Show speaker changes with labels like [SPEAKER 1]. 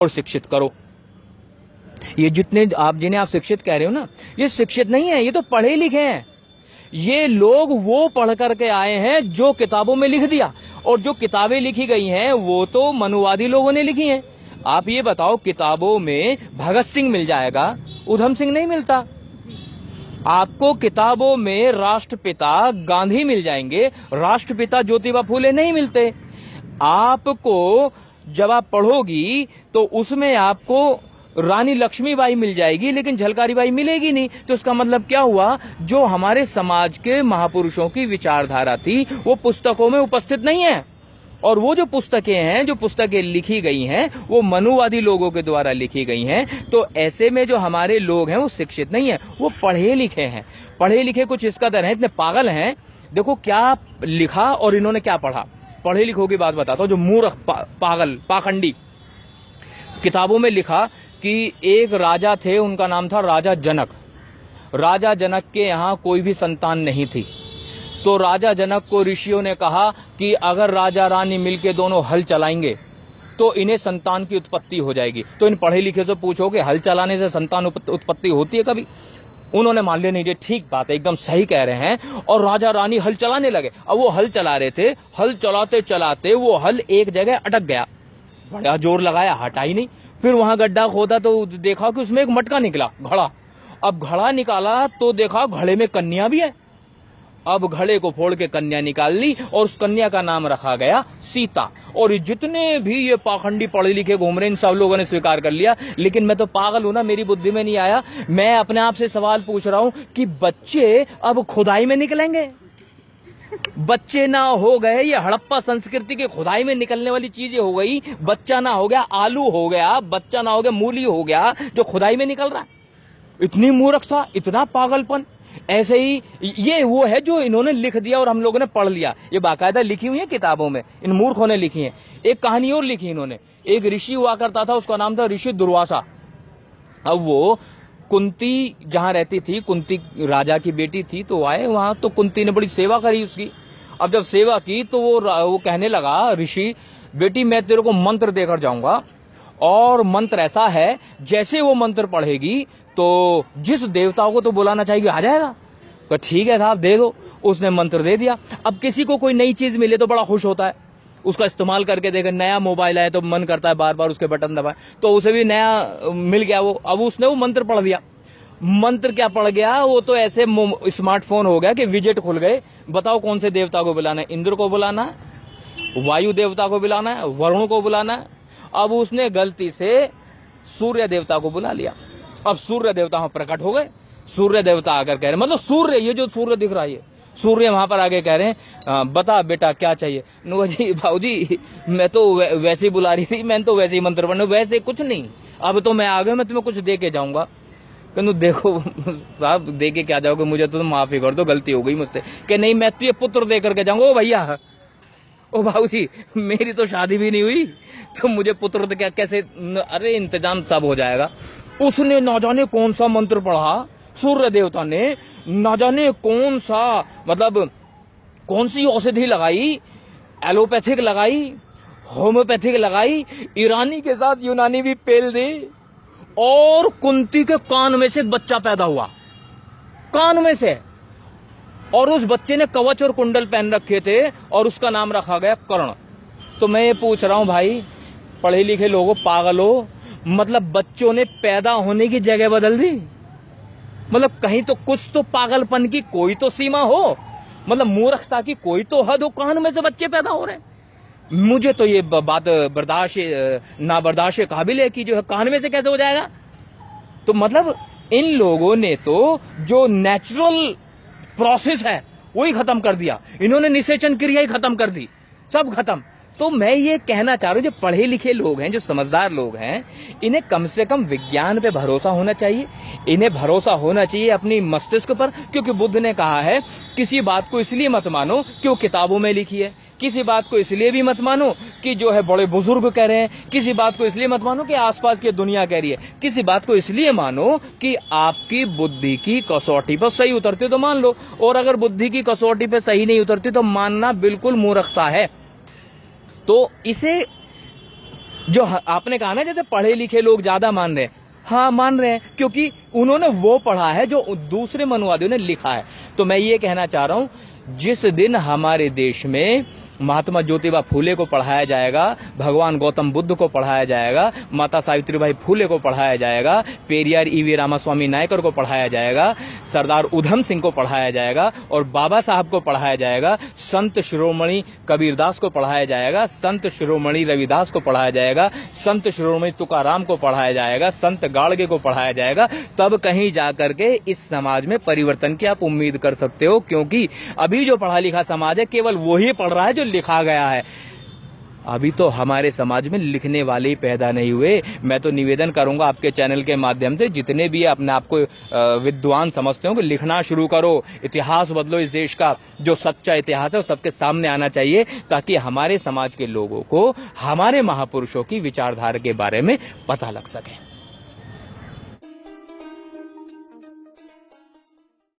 [SPEAKER 1] और शिक्षित करो। ये जितने आप जिन्हें आप शिक्षित कह रहे हो ना, ये शिक्षित नहीं है, ये तो पढ़े लिखे हैं। ये लोग वो पढ़ करके आए हैं जो किताबों में लिख दिया, और जो किताबें लिखी गई हैं वो तो मनुवादी लोगों ने लिखी हैं। आप ये बताओ, किताबों में भगत सिंह मिल जाएगा, उधम सिंह नहीं मिलता। आपको किताबों में राष्ट्रपिता गांधी मिल जाएंगे, राष्ट्रपिता ज्योतिबा फूले नहीं मिलते। आपको जब आप पढ़ोगी तो उसमें आपको रानी लक्ष्मीबाई मिल जाएगी, लेकिन झलकारी बाई मिलेगी नहीं। तो इसका मतलब क्या हुआ, जो हमारे समाज के महापुरुषों की विचारधारा थी वो पुस्तकों में उपस्थित नहीं है। और वो जो पुस्तकें हैं, जो पुस्तकें लिखी गई हैं, वो मनुवादी लोगों के द्वारा लिखी गई हैं। तो ऐसे में जो हमारे लोग हैं वो शिक्षित नहीं है, वो पढ़े लिखे हैं। पढ़े लिखे कुछ इस कदर हैं, इतने पागल हैं। देखो क्या लिखा और इन्होंने क्या पढ़ा। पढ़े लिखों की बात बताता हूं, जो मूर्ख पागल पाखंडी। किताबों में लिखा कि एक राजा थे, उनका नाम था राजा जनक। राजा जनक के यहाँ कोई भी संतान नहीं थी, तो राजा जनक को ऋषियों ने कहा कि अगर राजा रानी मिलके दोनों हल चलाएंगे तो इन्हें संतान की उत्पत्ति हो जाएगी। तो इन पढ़े लिखे से पूछो कि हल चलाने से संतान उत्पत्ति होती है कभी? उन्होंने मान लिया नहीं, ये ठीक बात है, एकदम सही कह रहे हैं। और राजा रानी हल चलाने लगे। अब वो हल चला रहे थे, हल चलाते चलाते वो हल एक जगह अटक गया। बड़ा जोर लगाया, हटा ही नहीं। फिर वहां गड्ढा खोदा तो देखा कि उसमें एक मटका निकला, घड़ा। अब घड़ा निकाला तो देखा घड़े में कन्या भी है। अब घड़े को फोड़ के कन्या निकाल ली और उस कन्या का नाम रखा गया सीता। और जितने भी ये पाखंडी पढ़े लिखे घूम रहे हैं, इन सब लोगों ने स्वीकार कर लिया। लेकिन मैं तो पागल हूं ना, मेरी बुद्धि में नहीं आया। मैं अपने आप से सवाल पूछ रहा हूं कि बच्चे अब खुदाई में निकलेंगे? बच्चे ना हो गए, ये हड़प्पा संस्कृति के खुदाई में निकलने वाली चीजें हो गई। बच्चा ना हो गया आलू हो गया, बच्चा ना हो गया मूली हो गया, जो खुदाई में निकल रहा है। इतनी मूर्खता, इतना पागलपन। ऐसे ही ये वो है जो इन्होंने लिख दिया और हम लोगों ने पढ़ लिया। ये बाकायदा लिखी हुई है किताबों में, इन मूर्खों ने लिखी है। एक कहानी और लिखी इन्होंने। एक ऋषि हुआ करता था, उसका नाम था ऋषि दुर्वासा। अब वो कुंती जहां रहती थी, कुंती राजा की बेटी थी, तो आए वहां, तो कुंती ने बड़ी सेवा करी उसकी। अब जब सेवा की तो वो कहने लगा, ऋषि बेटी मैं तेरे को मंत्र देकर जाऊंगा, और मंत्र ऐसा है जैसे वो मंत्र पढ़ेगी तो जिस देवताओं को तो बुलाना चाहिए आ जाएगा। तो ठीक है साहब, दे दो। उसने मंत्र दे दिया। अब किसी को कोई नई चीज मिले तो बड़ा खुश होता है, उसका इस्तेमाल करके देखे। नया मोबाइल आए तो मन करता है बार बार उसके बटन दबाए, तो उसे भी नया मिल गया वो। अब उसने वो मंत्र पढ़ दिया। मंत्र क्या पढ़ गया, वो तो ऐसे स्मार्टफोन हो गया कि विजेट खुल गए। बताओ कौन से देवता को बुलाना है? इंद्र को बुलाना है, वायु देवता को बुलाना है, वरुण को बुलाना है। अब उसने गलती से सूर्य देवता को बुला लिया। अब सूर्य देवता वहां प्रकट हो गए। सूर्य देवता आकर कह रहे, मतलब सूर्य, ये जो सूर्य दिख रहा है, सूर्य वहां पर आगे कह रहे हैं बता बेटा क्या चाहिए। जी भाऊजी मैं तो वैसे ही बुला रही थी, मैंने तो वैसे ही मंत्र पढ़ना, वैसे कुछ नहीं। अब तो मैं आ गया, मैं तुम्हें कुछ दे के जाऊंगा। कहूँ देखो साहब, दे के क्या जाओगे, मुझे तो माफी कर दो, गलती हो गई मुझसे। कि नहीं मैं तुझे पुत्र दे करके जाऊंगा। ओ भैया, ओ भाऊजी मेरी तो शादी भी नहीं हुई, तो मुझे पुत्र तो क्या कैसे? अरे इंतजाम सब हो जाएगा। उसने ना जाने कौन सा मंत्र पढ़ा, सूर्य देवता ने ना जाने कौन सा, मतलब कौन सी औषधि लगाई, एलोपैथिक लगाई, होम्योपैथिक लगाई, ईरानी के साथ यूनानी भी पेल दी, और कुंती के कान में से एक बच्चा पैदा हुआ, कान में से। और उस बच्चे ने कवच और कुंडल पहन रखे थे और उसका नाम रखा गया कर्ण। तो मैं ये पूछ रहा हूं भाई, पढ़े लिखे लोगों, पागलों, मतलब बच्चों ने पैदा होने की जगह बदल दी। मतलब कहीं तो कुछ तो पागलपन की कोई तो सीमा हो, मतलब मूर्खता की कोई तो हद हो। कान में से बच्चे पैदा हो रहे हैं। मुझे तो ये बात बर्दाश्त ना बर्दाश्त काबिल है कि जो है कान में से कैसे हो जाएगा। तो मतलब इन लोगों ने तो जो नेचुरल प्रोसेस है वही खत्म कर दिया। इन्होंने निषेचन क्रिया ही खत्म कर दी, सब खत्म। तो मैं ये कहना चाह रहा हूं, जो पढ़े लिखे लोग हैं, जो समझदार लोग हैं, इन्हें कम से कम विज्ञान पे भरोसा होना चाहिए। इन्हें भरोसा होना चाहिए अपनी मस्तिष्क पर, क्योंकि बुद्ध ने कहा है किसी बात को इसलिए मत मानो कि वो किताबों में लिखी है, किसी बात को इसलिए भी मत मानो कि जो है बड़े बुजुर्ग कह रहे हैं, किसी बात को इसलिए मत मानो कि आसपास की दुनिया कह रही है, किसी बात को इसलिए मानो कि आपकी बुद्धि की कसौटी पर सही उतरती तो मान लो, और अगर बुद्धि की कसौटी पर सही नहीं उतरती तो मानना बिल्कुल मूर्खता है। तो इसे जो आपने कहा ना जैसे पढ़े लिखे लोग ज्यादा मान रहे हैं, हाँ मान रहे हैं, क्योंकि उन्होंने वो पढ़ा है जो दूसरे मनुवादियों ने लिखा है। तो मैं ये कहना चाह रहा हूं, जिस दिन हमारे देश में महात्मा ज्योतिबा फूले को पढ़ाया जाएगा, भगवान गौतम बुद्ध को पढ़ाया जाएगा, माता सावित्रीबाई फूले को पढ़ाया जाएगा, पेरियार ईवी रामास्वामी नायकर को पढ़ाया जाएगा, सरदार उधम सिंह को पढ़ाया जाएगा और बाबा साहब को पढ़ाया जाएगा, संत शिरोमणि कबीरदास को पढ़ाया जाएगा, संत शिरोमणि रविदास को पढ़ाया जाएगा, संत शिरोमणि तुकाराम को पढ़ाया जाएगा, संत गाड़गे को पढ़ाया जाएगा, तब कहीं जाकर के इस समाज में परिवर्तन की आप उम्मीद कर सकते हो। क्योंकि अभी जो पढ़ा लिखा समाज है केवल वही पढ़ रहा है जो लिखा गया है। अभी तो हमारे समाज में लिखने वाले ही पैदा नहीं हुए। मैं तो निवेदन करूंगा आपके चैनल के माध्यम से, जितने भी अपने आप को विद्वान समझते हो कि लिखना शुरू करो, इतिहास बदलो। इस देश का जो सच्चा इतिहास है वो सबके सामने आना चाहिए, ताकि हमारे समाज के लोगों को हमारे महापुरुषों की विचारधारा के बारे में पता लग सके।